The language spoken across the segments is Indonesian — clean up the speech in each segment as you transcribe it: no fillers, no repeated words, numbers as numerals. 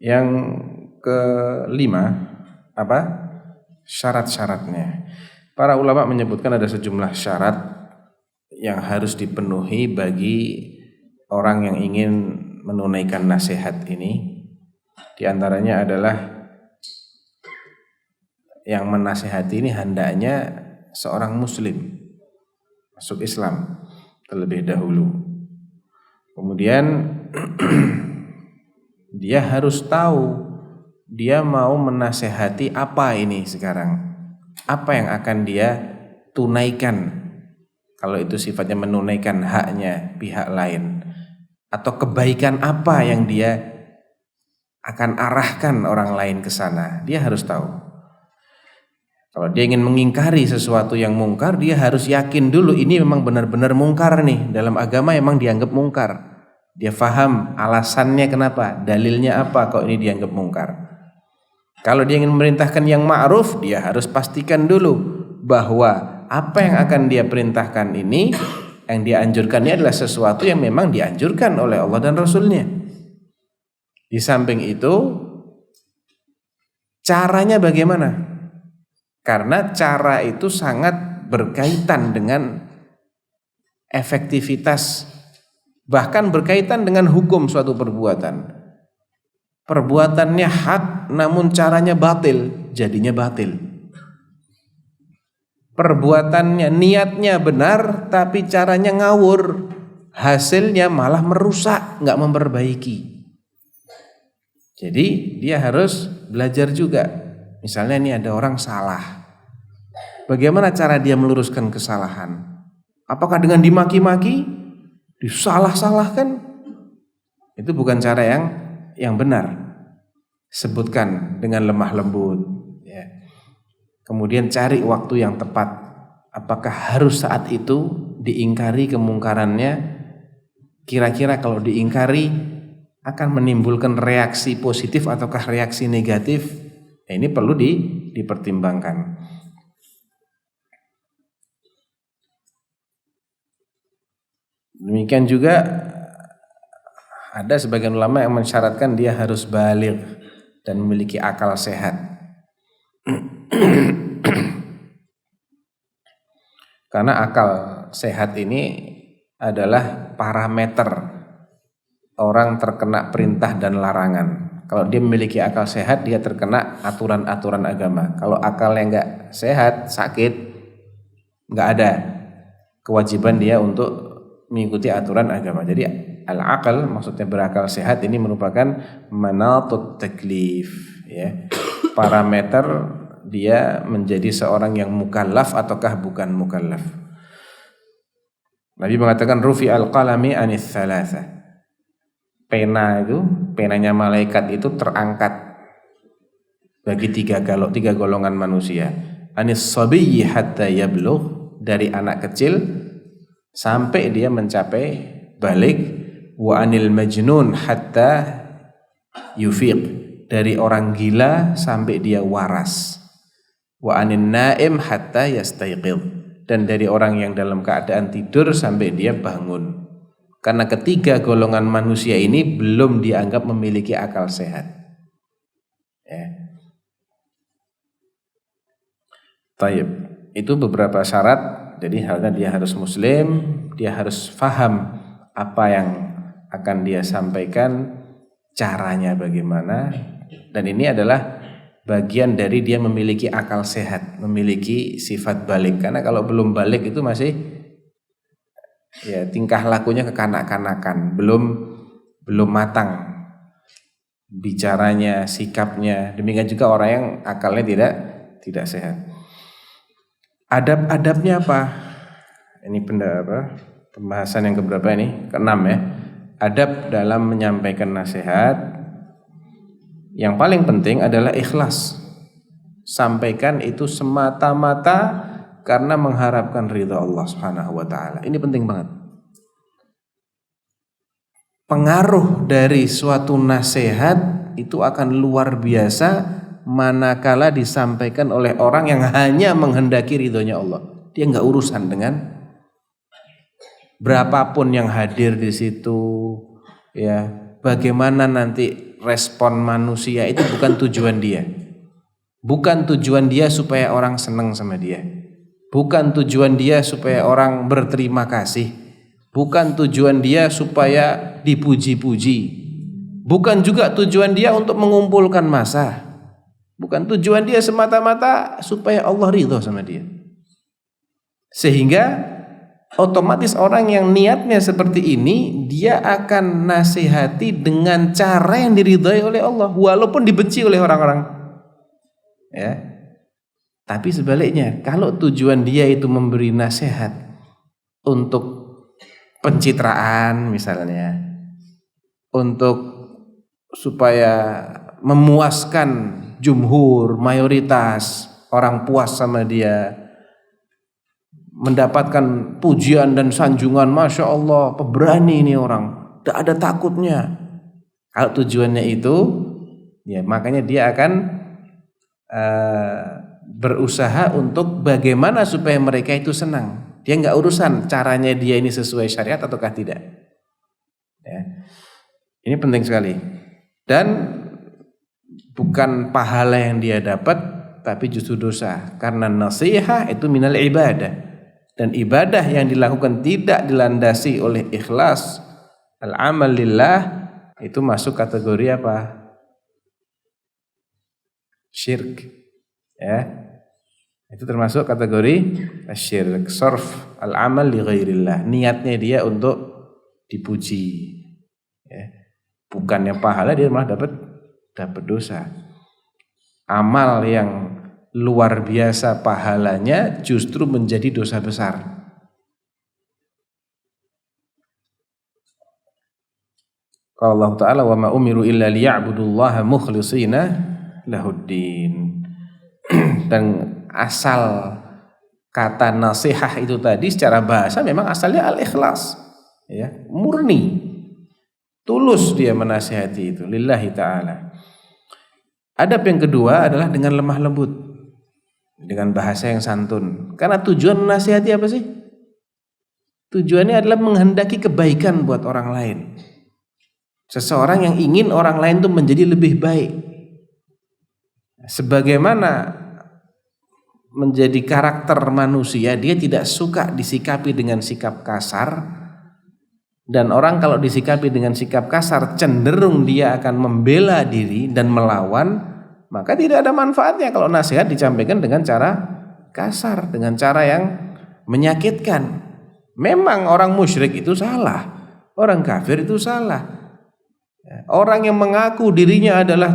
Yang kelima, apa? Syarat-syaratnya. Para ulama menyebutkan ada sejumlah syarat yang harus dipenuhi bagi orang yang ingin menunaikan nasihat ini. Di antaranya adalah yang menasihati ini hendaknya seorang muslim, masuk Islam terlebih dahulu. Kemudian dia harus tahu dia mau menasehati apa ini sekarang, apa yang akan dia tunaikan, kalau itu sifatnya menunaikan haknya pihak lain, atau kebaikan apa yang dia akan arahkan orang lain ke sana. Dia harus tahu. Kalau dia ingin mengingkari sesuatu yang mungkar, dia harus yakin dulu ini memang benar-benar mungkar nih, dalam agama memang dianggap mungkar. Dia faham alasannya kenapa, dalilnya apa kok ini dianggap mungkar. Kalau dia ingin memerintahkan yang ma'ruf, dia harus pastikan dulu bahwa apa yang akan dia perintahkan ini, yang dia anjurkan ini adalah sesuatu yang memang dianjurkan oleh Allah dan Rasulnya. Di samping itu, caranya bagaimana? Karena cara itu sangat berkaitan dengan efektivitas, bahkan berkaitan dengan hukum suatu perbuatan. Perbuatannya hak namun caranya batil, jadinya batil. Perbuatannya, niatnya benar tapi caranya ngawur, hasilnya malah merusak, gak memperbaiki. Jadi dia harus belajar juga. Misalnya ini ada orang salah, bagaimana cara dia meluruskan kesalahan? Apakah dengan dimaki-maki, disalah-salahkan? Itu bukan cara yang benar. Sebutkan dengan lemah lembut, ya. Kemudian cari waktu yang tepat. Apakah harus saat itu diingkari kemungkarannya? Kira-kira kalau diingkari akan menimbulkan reaksi positif ataukah reaksi negatif? Ini perlu dipertimbangkan. Demikian juga ada sebagian ulama yang mensyaratkan dia harus baligh dan memiliki akal sehat. Karena akal sehat ini adalah parameter orang terkena perintah dan larangan. Kalau dia memiliki akal sehat, dia terkena aturan-aturan agama. Kalau akalnya enggak sehat, sakit, enggak ada kewajiban dia untuk mengikuti aturan agama. Jadi al-aqal, maksudnya berakal sehat, ini merupakan manatut taklif, ya. Parameter dia menjadi seorang yang mukallaf ataukah bukan mukallaf. Nabi mengatakan rufi al-qalami anis thalatha. Penanya malaikat itu terangkat bagi tiga golongan manusia. Anis sabiyyi hatta yablugh, dari anak kecil sampai dia mencapai balik. Wa anil majnun hatta yufiq, dari orang gila sampai dia waras. Wa anin naim hatta yastayqidh, dan dari orang yang dalam keadaan tidur sampai dia bangun. Karena ketiga golongan manusia ini belum dianggap memiliki akal sehat, ya. Taib. Itu beberapa syarat. Jadi halnya dia harus muslim, dia harus faham apa yang akan dia sampaikan, caranya bagaimana, dan ini adalah bagian dari dia memiliki akal sehat, memiliki sifat balik. Karena kalau belum balik itu masih, ya, tingkah lakunya kekanak-kanakan, belum matang bicaranya, sikapnya. Demikian juga orang yang akalnya tidak sehat. Adab-adabnya apa? Ini pembahasan yang keberapa ini? Keenam, ya. Adab dalam menyampaikan nasihat. Yang paling penting adalah ikhlas. Sampaikan itu semata-mata karena mengharapkan ridha Allah Subhanahu wa taala. Ini penting banget. Pengaruh dari suatu nasihat itu akan luar biasa manakala disampaikan oleh orang yang hanya menghendaki ridhonya Allah. Dia enggak urusan dengan berapapun yang hadir di situ, ya. Bagaimana nanti respon manusia itu bukan tujuan dia. Bukan tujuan dia supaya orang senang sama dia. Bukan tujuan dia supaya orang berterima kasih. Bukan tujuan dia supaya dipuji-puji. Bukan juga tujuan dia untuk mengumpulkan massa. Bukan tujuan dia semata-mata supaya Allah ridho sama dia. Sehingga otomatis orang yang niatnya seperti ini, dia akan nasihati dengan cara yang diridhai oleh Allah, walaupun dibenci oleh orang-orang. Ya. Tapi sebaliknya, kalau tujuan dia itu memberi nasihat untuk pencitraan misalnya, untuk supaya memuaskan jumhur, mayoritas orang puas sama dia, mendapatkan pujian dan sanjungan, Masya Allah, pemberani ini orang, tidak ada takutnya. Kalau tujuannya itu, ya makanya dia akan berusaha untuk bagaimana supaya mereka itu senang. Dia nggak urusan caranya dia ini sesuai syariat ataukah tidak. Ya. Ini penting sekali. Dan bukan pahala yang dia dapat, tapi justru dosa. Karena nasihat itu minal ibadah. Dan ibadah yang dilakukan tidak dilandasi oleh ikhlas, al-amal lillah, itu masuk kategori apa? Syirk. Ya. Itu termasuk kategori syirk. Sarf al-amal li ghairillah. Niatnya dia untuk dipuji. Ya. Bukannya pahala, dia malah dapat dosa. Amal yang luar biasa pahalanya justru menjadi dosa besar. Qala Allah Ta'ala wa ma umiru illa liya'budullaha mukhlishina lahuddin. Dan asal kata nasihat itu tadi secara bahasa memang asalnya al-ikhlas, ya, murni, tulus dia menasihati itu lillahi ta'ala. Adab yang kedua adalah dengan lemah lembut, dengan bahasa yang santun. Karena tujuan menasihati apa sih? Tujuannya adalah menghendaki kebaikan buat orang lain. Seseorang yang ingin orang lain itu menjadi lebih baik. Sebagaimana menjadi karakter manusia, dia tidak suka disikapi dengan sikap kasar. Dan orang kalau disikapi dengan sikap kasar, cenderung dia akan membela diri dan melawan. Maka tidak ada manfaatnya kalau nasihat disampaikan dengan cara kasar, dengan cara yang menyakitkan. Memang orang musyrik itu salah, orang kafir itu salah. Orang yang mengaku dirinya adalah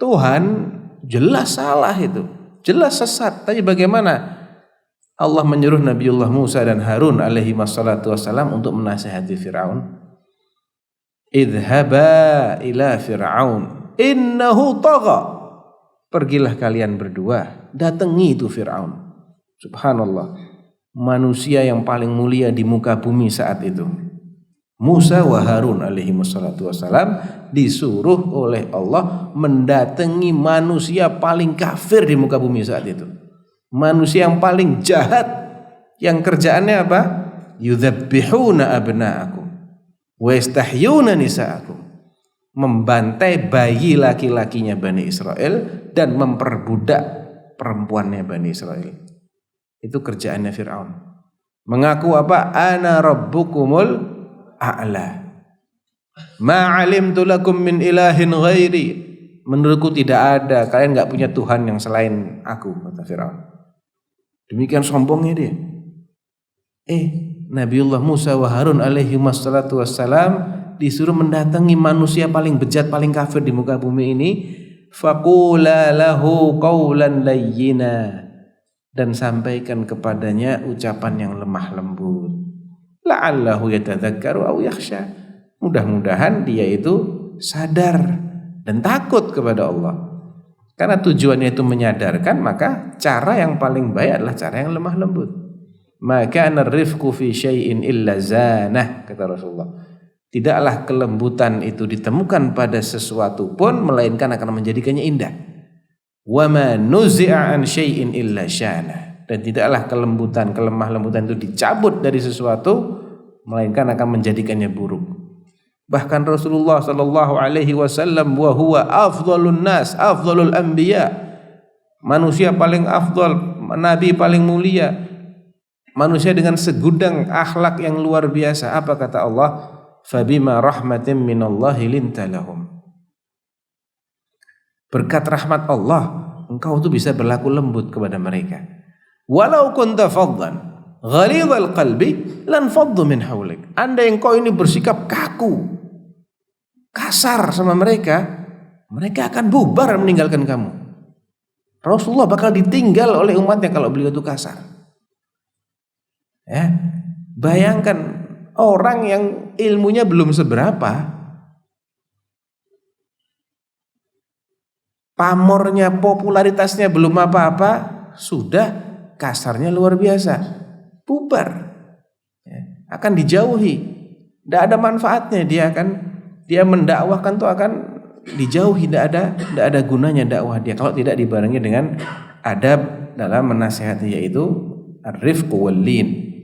Tuhan jelas salah itu, jelas sesat. Tapi bagaimana Allah menyuruh Nabiullah Musa dan Harun alaihi wassalatu wassalam untuk menasihati Fir'aun? Idhaba ila Fir'aun innahu tagha. Pergilah kalian berdua, datangi itu Fir'aun. Subhanallah, manusia yang paling mulia di muka bumi saat itu. Musa wa Harun alaihi wassalatu wassalam disuruh oleh Allah mendatangi manusia paling kafir di muka bumi saat itu. Manusia yang paling jahat, yang kerjaannya apa? Yudzabbihuna abna'akum wa yastahyuna nisa'akum. Membantai bayi laki-lakinya Bani Israel dan memperbudak perempuannya Bani Israel. Itu kerjaannya Fir'aun. Mengaku apa? Ana rabbukumul a'la. Ma'alimtu lakum min ilahin ghairi. Menurutku tidak ada, kalian gak punya Tuhan yang selain aku, kata Fir'aun. Demikian sombongnya dia. Nabiullah Musa wa Harun alaihi wassalatu wassalam disuruh mendatangi manusia paling bejat, paling kafir di muka bumi ini. Faqula lahu qawlan layyina, dan sampaikan kepadanya ucapan yang lemah lembut. La'allahu yatadzakkaru aw yakhsha. Mudah-mudahan dia itu sadar dan takut kepada Allah. Karena tujuannya itu menyadarkan, maka cara yang paling baik adalah cara yang lemah lembut. Maka ar-rifqu fi syai'in illa zanah, kata Rasulullah. Tidaklah kelembutan itu ditemukan pada sesuatu pun melainkan akan menjadikannya indah. Wa ma nuzi'a an syai'in illa syana. Dan tidaklah kelembutan, kelemah lembutan itu dicabut dari sesuatu melainkan akan menjadikannya buruk. Bahkan Rasulullah sallallahu alaihi wasallam wa huwa afdhalun nas, afdhalul anbiya. Manusia paling afdal, nabi paling mulia. Manusia dengan segudang akhlak yang luar biasa. Apa kata Allah? Fabima rahmatin minallahi linta lahum. Berkat rahmat Allah, engkau tuh bisa berlaku lembut kepada mereka. Walau kunta faddan ghalidhal qalbi lan faddu min haulik. Andai engkau ini bersikap kaku, kasar sama mereka, mereka akan bubar meninggalkan kamu. Rasulullah bakal ditinggal oleh umatnya kalau beliau itu kasar. Ya, bayangkan orang yang ilmunya belum seberapa, pamornya, popularitasnya belum apa-apa, sudah kasarnya luar biasa, bubar, ya, akan dijauhi, tidak ada manfaatnya, dia mendakwahkan tuh akan dijauhi, tidak ada gunanya dakwah dia kalau tidak dibarengi dengan adab dalam menasihati, yaitu ar-rifq wal lin.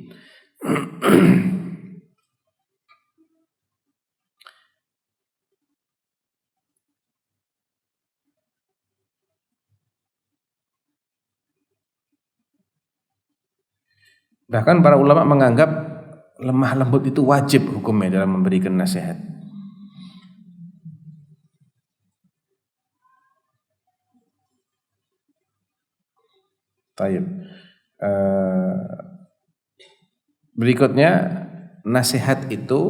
Bahkan para ulama menganggap lemah lembut itu wajib hukumnya dalam memberikan nasihat. Baik. Berikutnya, nasihat itu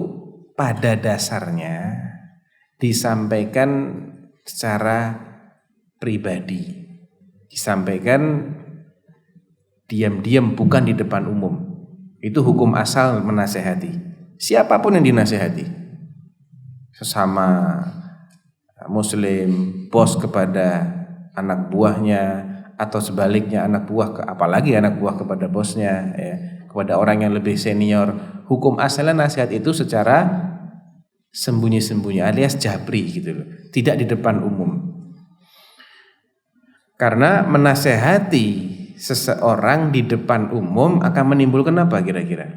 pada dasarnya disampaikan secara pribadi, disampaikan diam-diam, bukan di depan umum. Itu hukum asal menasehati. Siapapun yang dinasehati, sesama muslim, bos kepada anak buahnya, atau sebaliknya anak buah apalagi anak buah kepada bosnya, ya, kepada orang yang lebih senior. Hukum asalnya nasihat itu secara sembunyi-sembunyi alias jabri gitu loh, tidak di depan umum. Karena menasehati seseorang di depan umum akan menimbulkan apa kira-kira?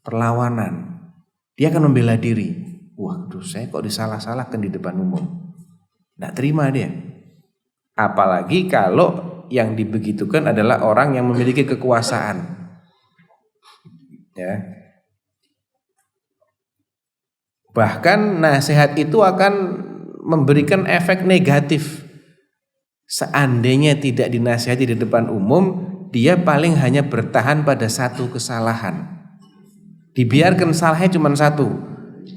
Perlawanan. Dia akan membela diri. Waduh, saya kok disalah-salahkan di depan umum. Nggak terima dia. Apalagi kalau yang dibegitukan adalah orang yang memiliki kekuasaan. Ya. Bahkan nasihat itu akan memberikan efek negatif. Seandainya tidak dinasihati di depan umum, dia paling hanya bertahan pada satu kesalahan. Dibiarkan salahnya cuma satu.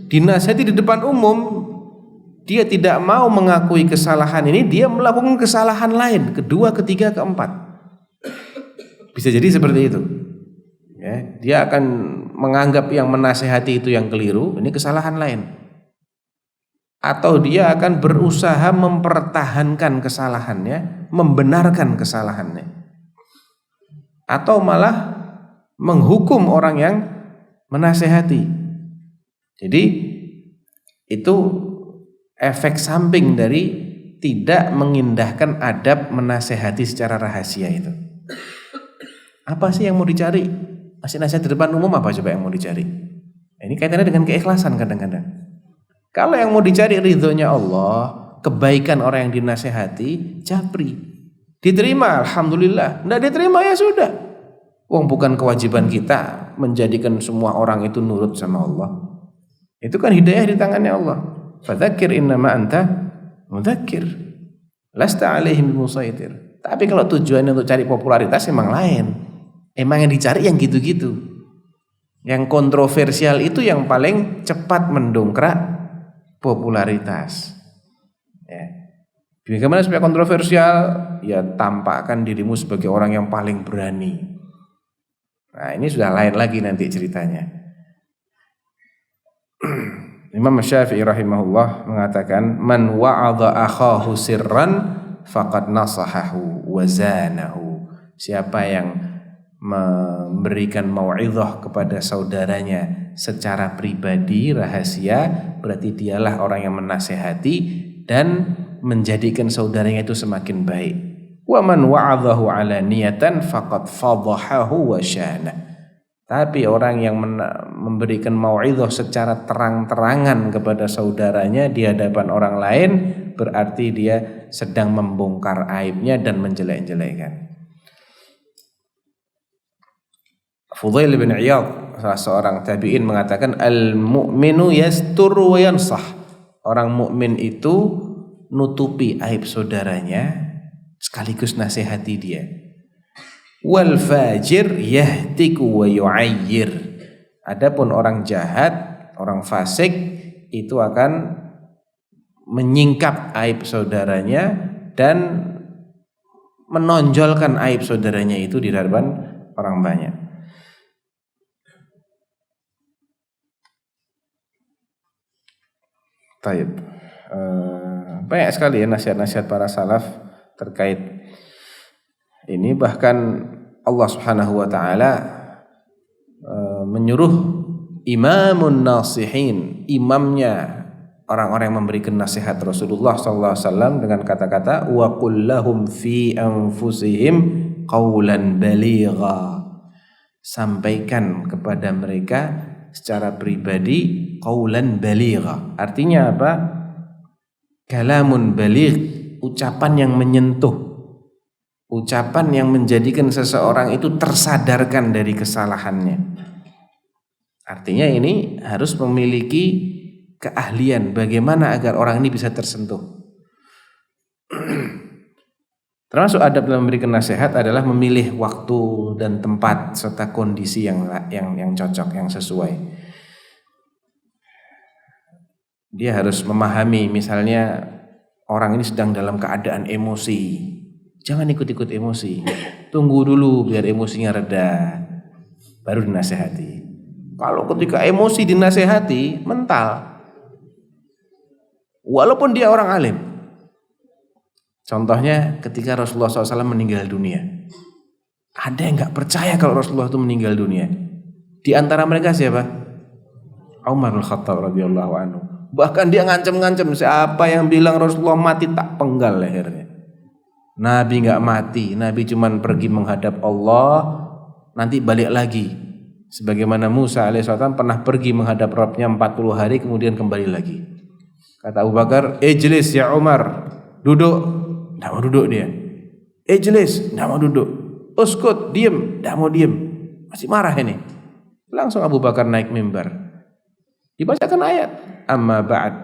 Dinasihati di depan umum, dia tidak mau mengakui kesalahan ini, dia melakukan kesalahan lain, kedua, ketiga, keempat. Bisa jadi seperti itu. Ya, dia akan menganggap yang menasihati itu yang keliru, ini kesalahan lain. Atau dia akan berusaha mempertahankan kesalahannya, membenarkan kesalahannya. Atau malah menghukum orang yang menasehati. Jadi itu efek samping dari tidak mengindahkan adab menasehati secara rahasia itu. Apa sih yang mau dicari? Masih nasihat di depan umum apa coba yang mau dicari? Ini kaitannya dengan keikhlasan kadang-kadang. Kalau yang mau dicari ridhonya Allah, kebaikan orang yang dinasehati, japri. Diterima, alhamdulillah. Nggak diterima ya sudah. Wong bukan kewajiban kita menjadikan semua orang itu nurut sama Allah. Itu kan hidayah di tangannya Allah. Fadzakir innama anta mudzakir. Lasta alaihim bimusaitir. Tapi kalau tujuannya untuk cari popularitas emang lain. Emang yang dicari yang gitu-gitu. Yang kontroversial itu yang paling cepat mendongkrak popularitas. Ya. Bagaimana supaya kontroversial? Ya tampakkan dirimu sebagai orang yang paling berani. Nah ini sudah lain lagi nanti ceritanya. Imam Syafi'i rahimahullah mengatakan, man wa'adha akhahu sirran faqad nasahahu wa zanahu. Siapa yang memberikan mau'izah kepada saudaranya secara pribadi, rahasia, berarti dialah orang yang menasehati dan menjadikan saudaranya itu semakin baik. Wa man wa'adhahu 'alaniyatan faqad fadhahahu wa syana. Tapi orang yang memberikan mau'idhah secara terang-terangan kepada saudaranya di hadapan orang lain, berarti dia sedang membongkar aibnya dan menjelek-jelekkan. Fudail bin Iyad, salah seorang tabi'in, mengatakan al-mu'minu yastur wa yansah. Orang mukmin itu nutupi aib saudaranya sekaligus nasihati dia. Wal fajir yahtiku wa yu'ayyir. Adapun orang jahat, orang fasik itu akan menyingkap aib saudaranya dan menonjolkan aib saudaranya itu di hadapan orang banyak. Taib. Banyak sekali ya nasihat-nasihat para salaf terkait ini, bahkan Allah Subhanahu wa taala menyuruh imamun nasihin, imamnya orang-orang yang memberikan nasihat Rasulullah sallallahu alaihi wasallam dengan kata-kata wa qul lahum fi anfusihim qaulan baligha. Sampaikan kepada mereka secara pribadi qaulan baligha. Artinya apa? Kalamun baligh, ucapan yang menyentuh. Ucapan yang menjadikan seseorang itu tersadarkan dari kesalahannya. Artinya ini harus memiliki keahlian bagaimana agar orang ini bisa tersentuh. Termasuk adab dalam memberikan nasihat adalah memilih waktu dan tempat serta kondisi yang cocok, yang sesuai. Dia harus memahami, misalnya orang ini sedang dalam keadaan emosi. Jangan ikut-ikut emosi. Tunggu dulu biar emosinya reda, baru dinasehati. Kalau ketika emosi dinasehati, mental. Walaupun dia orang alim. Contohnya ketika Rasulullah SAW meninggal dunia. Ada yang gak percaya kalau Rasulullah itu meninggal dunia. Di antara mereka siapa? Umar al-Khattab radhiyallahu anhu. Bahkan dia ngancam-ngancam, siapa yang bilang Rasulullah mati tak penggal lehernya. Nabi gak mati, Nabi cuman pergi menghadap Allah, nanti balik lagi. Sebagaimana Musa alaihissalam pernah pergi menghadap Rabbnya 40 hari kemudian kembali lagi. Kata Abu Bakar, ijlis ya Umar, duduk. Tidak mau duduk dia. Ijlis, tidak mau duduk. Uskut, diem, tidak mau diem. Masih marah ini. Langsung Abu Bakar naik mimbar. Dibacakan ayat. Amma ba'd,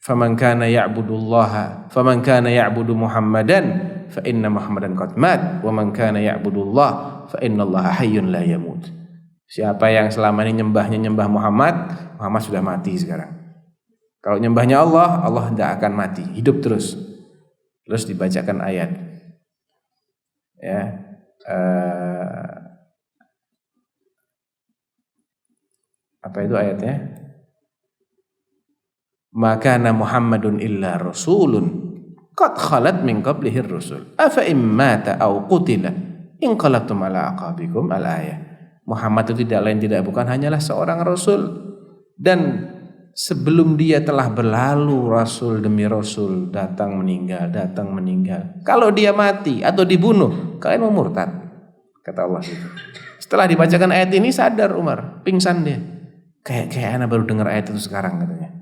faman kana ya'budullaha, faman kana ya'budu Muhammadan, fa inna Muhammadan qad mat, wa man kana ya'budullah, fa innallaha hayyun la yamut. Siapa yang selama ini nyembah Muhammad, Muhammad sudah mati sekarang. Kalau nyembahnya Allah, Allah tidak akan mati, hidup terus. Terus dibacakan ayat. Ya. Apa itu ayatnya? Maka Muhammadun illa rasulun qad khalat min qablihi ar-rusul afa immata aw qutila inqalabtum ala aqabikum al-ayah. Muhammad itu tidak lain tidak bukan hanyalah seorang rasul, dan sebelum dia telah berlalu rasul demi rasul datang meninggal. Kalau dia mati atau dibunuh, kalian mau murtad, kata Allah itu. Setelah dibacakan ayat ini sadar Umar, pingsan dia. Kayak anak baru dengar ayat itu sekarang, katanya.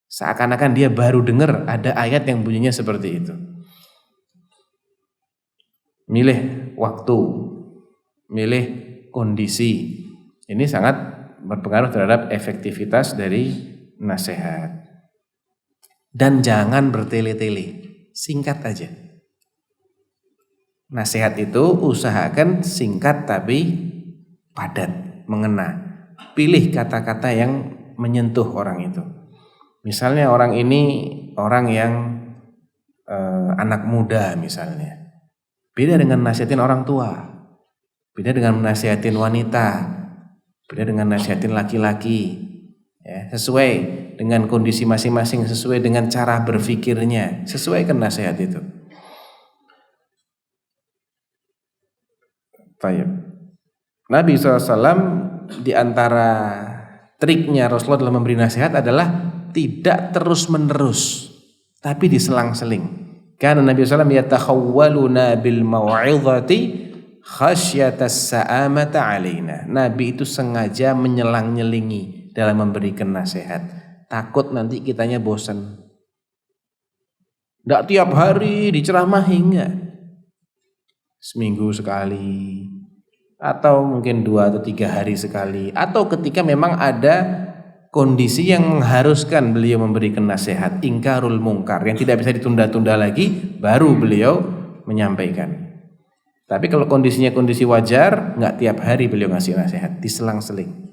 Seakan-akan dia baru dengar ada ayat yang bunyinya seperti itu. Milih waktu, milih kondisi, ini sangat berpengaruh terhadap efektivitas dari nasihat. Dan jangan bertele-tele, singkat aja. Nasihat itu usahakan singkat tapi padat, mengena. Pilih kata-kata yang menyentuh orang itu. Misalnya orang ini orang yang anak muda misalnya, beda dengan nasihatin orang tua, beda dengan nasihatin wanita, beda dengan nasihatin laki-laki. Ya, sesuai dengan kondisi masing-masing, sesuai dengan cara berpikirnya, sesuaikan nasihat itu. Baik. Nabi SAW di antara triknya Rasulullah dalam memberi nasihat adalah tidak terus-menerus, tapi diselang-seling. Karena Nabi SAW yatakhawwaluna bil mau'izati khasyatas sa'amata alaina. Nabi itu sengaja menyelang-nyelingi dalam memberikan nasihat. Takut nanti kitanya bosan. Tidak tiap hari diceramahi, enggak. Seminggu sekali. Atau mungkin 2 atau 3 hari sekali. Atau ketika memang ada kondisi yang mengharuskan beliau memberikan nasihat. Ingkarul mungkar. Yang tidak bisa ditunda-tunda lagi. Baru beliau menyampaikan. Tapi kalau kondisinya kondisi wajar, enggak tiap hari beliau ngasih nasihat. Diselang-seling.